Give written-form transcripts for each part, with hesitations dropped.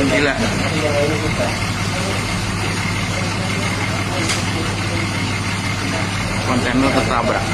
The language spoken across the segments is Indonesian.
Gila. Kontainer tertabrak.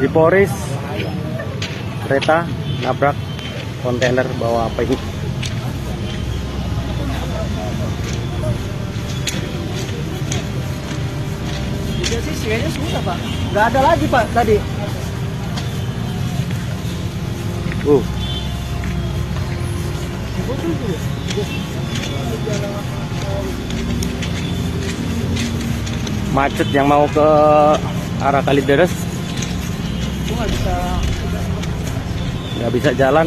Di Polres kereta nabrak kontainer bawa apa ini? Tiga sih kayaknya sudah Pak. Nggak ada lagi Pak tadi. Macet yang mau ke arah Kalideres. Nggak bisa jalan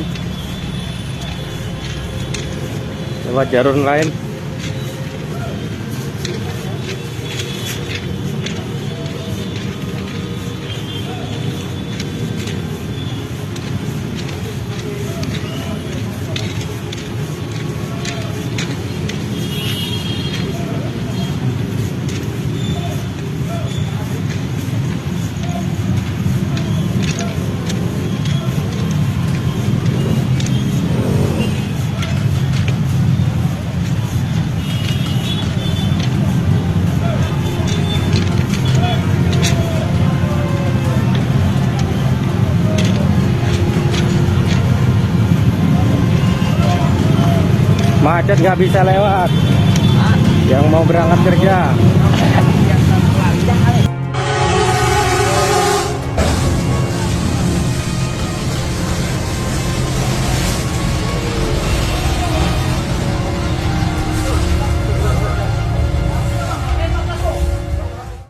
lewat jalur lain. Macet nggak bisa lewat yang mau berangkat kerja.